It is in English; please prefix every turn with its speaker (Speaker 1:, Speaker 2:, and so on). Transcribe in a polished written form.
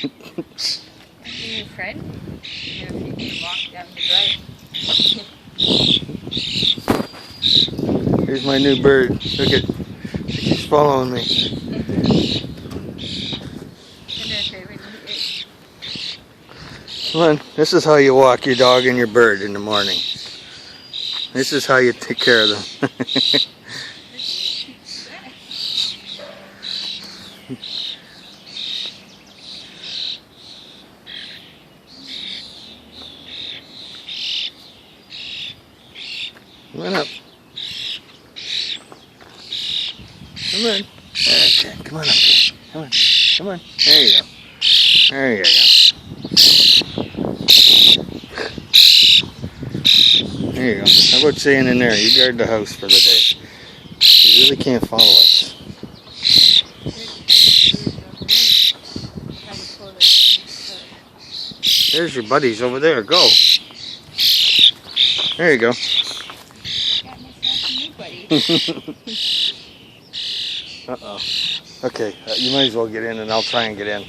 Speaker 1: Your friend? You know, if you can walk down the drive.
Speaker 2: Here's my new bird. Look at, she keeps following me. Come on, this is how you walk your dog and your bird in the morning. This is how you take care of them. Come on up. Come on. Okay, come on up here. Come on. Come on. There you go. There you go. There you go. How about staying in there? You guard the house for the day. You really can't follow us. There's your buddies over there. Go. There you go. Uh-oh. Okay, you might as well get in and I'll try and get in.